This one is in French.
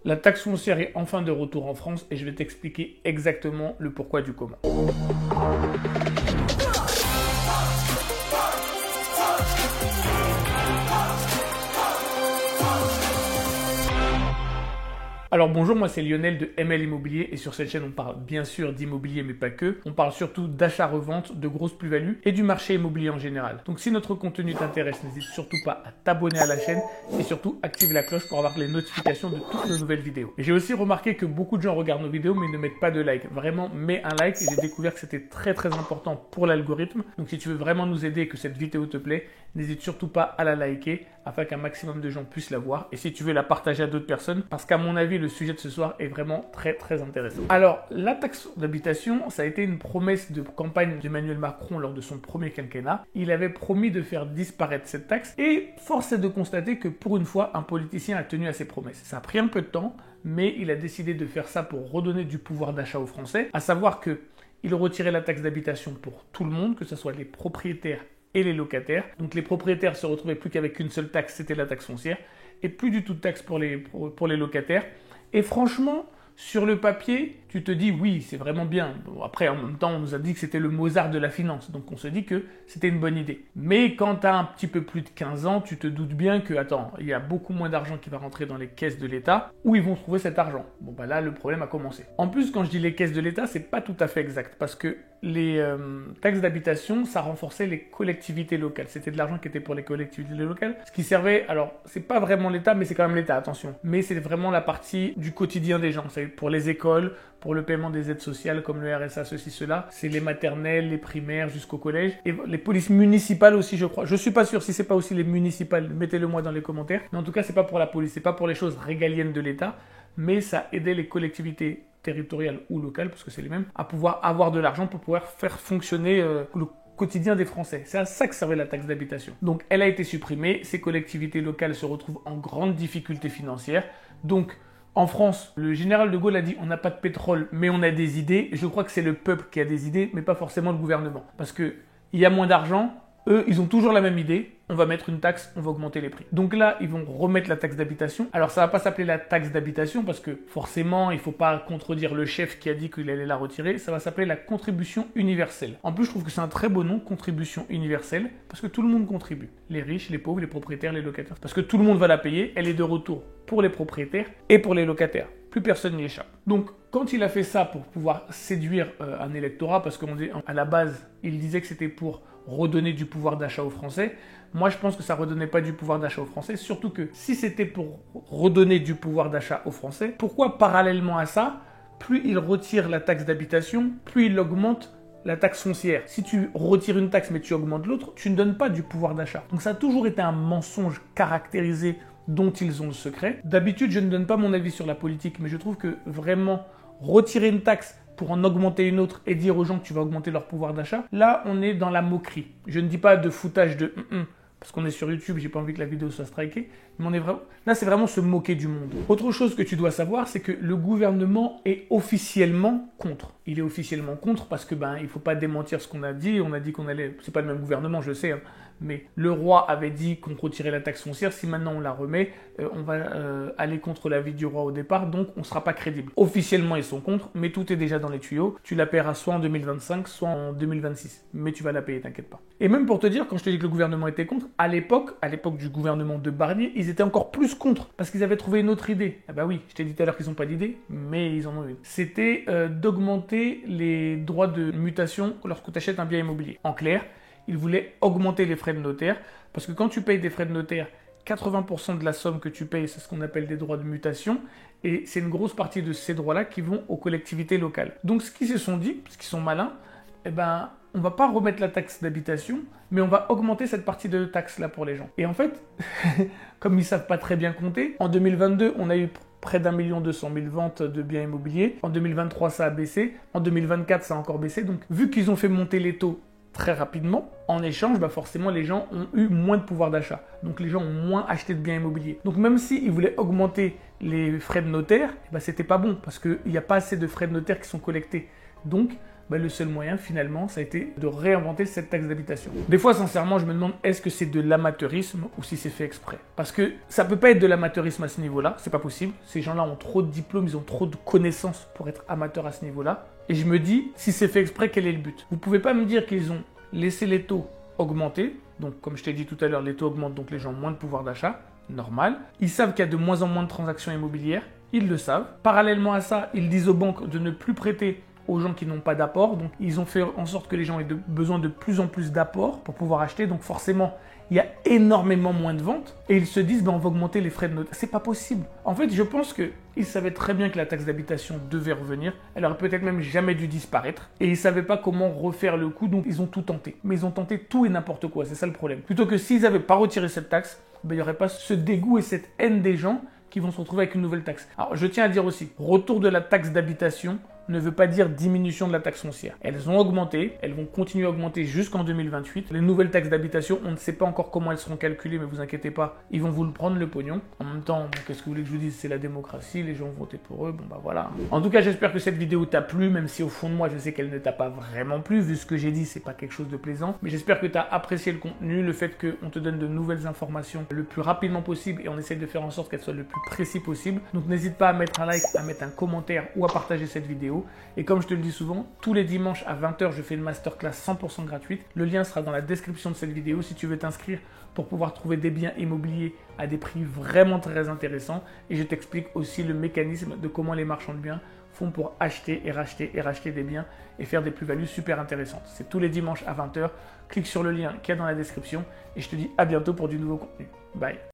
La taxe foncière est enfin de retour en France et je vais t'expliquer exactement le pourquoi du comment. Alors bonjour, moi c'est Lionel de ML Immobilier et sur cette chaîne on parle bien sûr d'immobilier mais pas que. On parle surtout d'achat-revente, de grosses plus-values et du marché immobilier en général. Donc si notre contenu t'intéresse, n'hésite surtout pas à t'abonner à la chaîne et surtout active la cloche pour avoir les notifications de toutes nos nouvelles vidéos. Et j'ai aussi remarqué que beaucoup de gens regardent nos vidéos mais ne mettent pas de like. Vraiment, mets un like et j'ai découvert que c'était très important pour l'algorithme. Donc si tu veux vraiment nous aider et que cette vidéo te plaît, n'hésite surtout pas à la liker afin qu'un maximum de gens puissent la voir. Et si tu veux la partager à d'autres personnes, parce qu'à mon avis, le sujet de ce soir est vraiment très intéressant. Alors, la taxe d'habitation, ça a été une promesse de campagne d'Emmanuel Macron lors de son premier quinquennat. Il avait promis de faire disparaître cette taxe et force est de constater que pour une fois, un politicien a tenu à ses promesses. Ça a pris un peu de temps, mais il a décidé de faire ça pour redonner du pouvoir d'achat aux Français, à savoir que il retirait la taxe d'habitation pour tout le monde, que ce soit les propriétaires et les locataires. Donc les propriétaires se retrouvaient plus qu'avec une seule taxe, c'était la taxe foncière, et plus du tout de taxe pour les locataires. Et franchement, sur le papier, tu te dis oui, c'est vraiment bien. Bon, après, en même temps, on nous a dit que c'était le Mozart de la finance, donc on se dit que c'était une bonne idée. Mais quand tu as un petit peu plus de 15 ans, tu te doutes bien que, attends, il y a beaucoup moins d'argent qui va rentrer dans les caisses de l'État. Où ils vont trouver cet argent? Bon, bah là, le problème a commencé. En plus, quand je dis les caisses de l'État, c'est pas tout à fait exact, parce que les taxes d'habitation, ça renforçait les collectivités locales. C'était de l'argent qui était pour les collectivités locales, ce qui servait, alors, c'est pas vraiment l'État, mais c'est quand même l'État, attention. Mais c'est vraiment la partie du quotidien des gens. C'est pour les écoles, pour le paiement des aides sociales comme le RSA, ceci, cela. C'est les maternelles, les primaires jusqu'au collège. Et les polices municipales aussi, je crois. Je suis pas sûr si c'est pas aussi les municipales. Mettez-le moi dans les commentaires. Mais en tout cas, c'est pas pour la police. C'est pas pour les choses régaliennes de l'État. Mais ça aidait les collectivités territoriales ou locales, parce que c'est les mêmes, à pouvoir avoir de l'argent pour pouvoir faire fonctionner le quotidien des Français. C'est à ça que servait la taxe d'habitation. Donc, elle a été supprimée. Ces collectivités locales se retrouvent en grande difficulté financière. Donc, en France, le général de Gaulle a dit on n'a pas de pétrole, mais on a des idées. Je crois que c'est le peuple qui a des idées, mais pas forcément le gouvernement. Parce qu'il y a moins d'argent, eux, ils ont toujours la même idée. On va mettre une taxe, on va augmenter les prix. Donc là, ils vont remettre la taxe d'habitation. Alors, ça va pas s'appeler la taxe d'habitation parce que forcément, il faut pas contredire le chef qui a dit qu'il allait la retirer. Ça va s'appeler la contribution universelle. En plus, je trouve que c'est un très beau nom, contribution universelle, parce que tout le monde contribue. Les riches, les pauvres, les propriétaires, les locataires. Parce que tout le monde va la payer. Elle est de retour pour les propriétaires et pour les locataires. Plus personne n'y échappe. Donc, quand il a fait ça pour pouvoir séduire un électorat, parce qu'à la base, il disait que c'était pour redonner du pouvoir d'achat aux Français. Moi, je pense que ça ne redonnait pas du pouvoir d'achat aux Français, surtout que si c'était pour redonner du pouvoir d'achat aux Français, pourquoi parallèlement à ça, plus il retire la taxe d'habitation, plus il augmente la taxe foncière? Si tu retires une taxe mais tu augmentes l'autre, tu ne donnes pas du pouvoir d'achat. Donc ça a toujours été un mensonge caractérisé dont ils ont le secret. D'habitude, je ne donne pas mon avis sur la politique, mais je trouve que vraiment retirer une taxe pour en augmenter une autre et dire aux gens que tu vas augmenter leur pouvoir d'achat, là, on est dans la moquerie. Je ne dis pas de foutage de parce qu'on est sur YouTube, j'ai pas envie que la vidéo soit strikée, mais on est vraiment... Là, c'est vraiment se moquer du monde. Autre chose que tu dois savoir, c'est que le gouvernement est officiellement contre. Il est officiellement contre parce que, il faut pas démentir ce qu'on a dit. On a dit qu'on allait... C'est pas le même gouvernement, je sais, hein, mais le roi avait dit qu'on retirait la taxe foncière. Si maintenant on la remet, on va aller contre l'avis du roi au départ, donc on sera pas crédible. Officiellement, ils sont contre, mais tout est déjà dans les tuyaux. Tu la paieras soit en 2025, soit en 2026. Mais tu vas la payer, t'inquiète pas. Et même pour te dire, quand je te dis que le gouvernement était contre, à l'époque du gouvernement de Barnier, ils étaient encore plus contre, parce qu'ils avaient trouvé une autre idée. Ah bah oui, je t'ai dit tout à l'heure qu'ils n'ont pas d'idée, mais ils en ont une. C'était d'augmenter les droits de mutation lorsque tu achètes un bien immobilier. En clair, ils voulaient augmenter les frais de notaire, parce que quand tu payes des frais de notaire, 80% de la somme que tu payes, c'est ce qu'on appelle des droits de mutation, et c'est une grosse partie de ces droits-là qui vont aux collectivités locales. Donc ce qu'ils se sont dit, parce qu'ils sont malins, on va pas remettre la taxe d'habitation, mais on va augmenter cette partie de taxe-là pour les gens. Et en fait, comme ils savent pas très bien compter, en 2022, on a eu près d'1,2 million de ventes de biens immobiliers. En 2023, ça a baissé. En 2024, ça a encore baissé. Donc, vu qu'ils ont fait monter les taux très rapidement, en échange, forcément, les gens ont eu moins de pouvoir d'achat. Donc, les gens ont moins acheté de biens immobiliers. Donc, même s'ils voulaient augmenter les frais de notaire, c'était pas bon, parce qu'il n'y a pas assez de frais de notaire qui sont collectés. Donc, le seul moyen finalement, ça a été de réinventer cette taxe d'habitation. Des fois, sincèrement, je me demande est-ce que c'est de l'amateurisme ou si c'est fait exprès. Parce que ça peut pas être de l'amateurisme à ce niveau-là, c'est pas possible. Ces gens-là ont trop de diplômes, ils ont trop de connaissances pour être amateurs à ce niveau-là. Et je me dis, si c'est fait exprès, quel est le but? Vous pouvez pas me dire qu'ils ont laissé les taux augmenter. Donc, comme je t'ai dit tout à l'heure, les taux augmentent, donc les gens ont moins de pouvoir d'achat. Normal. Ils savent qu'il y a de moins en moins de transactions immobilières. Ils le savent. Parallèlement à ça, ils disent aux banques de ne plus prêter aux gens qui n'ont pas d'apport. Donc, ils ont fait en sorte que les gens aient besoin de plus en plus d'apports pour pouvoir acheter. Donc, forcément, il y a énormément moins de ventes. Et ils se disent, on va augmenter les frais de notaire. C'est pas possible. En fait, je pense qu'ils savaient très bien que la taxe d'habitation devait revenir. Elle aurait peut-être même jamais dû disparaître. Et ils ne savaient pas comment refaire le coup. Donc, ils ont tout tenté. Mais ils ont tenté tout et n'importe quoi. C'est ça le problème. Plutôt que s'ils n'avaient pas retiré cette taxe, il n'y aurait pas ce dégoût et cette haine des gens qui vont se retrouver avec une nouvelle taxe. Alors, je tiens à dire aussi, retour de la taxe d'habitation ne veut pas dire diminution de la taxe foncière. Elles ont augmenté, elles vont continuer à augmenter jusqu'en 2028. Les nouvelles taxes d'habitation, on ne sait pas encore comment elles seront calculées, mais vous inquiétez pas, ils vont vous le prendre le pognon. En même temps, qu'est-ce que vous voulez que je vous dise? C'est la démocratie, les gens ont voté pour eux, voilà. En tout cas, j'espère que cette vidéo t'a plu, même si au fond de moi, je sais qu'elle ne t'a pas vraiment plu, vu ce que j'ai dit, c'est pas quelque chose de plaisant. Mais j'espère que tu as apprécié le contenu, le fait qu'on te donne de nouvelles informations le plus rapidement possible et on essaie de faire en sorte qu'elles soient le plus précis possible. Donc n'hésite pas à mettre un like, à mettre un commentaire ou à partager cette vidéo. Et comme je te le dis souvent, tous les dimanches à 20 h, je fais une masterclass 100% gratuite. Le lien sera dans la description de cette vidéo si tu veux t'inscrire pour pouvoir trouver des biens immobiliers à des prix vraiment très intéressants. Et je t'explique aussi le mécanisme de comment les marchands de biens font pour acheter et racheter des biens et faire des plus-values super intéressantes. C'est tous les dimanches à 20 h. Clique sur le lien qu'il y a dans la description et je te dis à bientôt pour du nouveau contenu. Bye.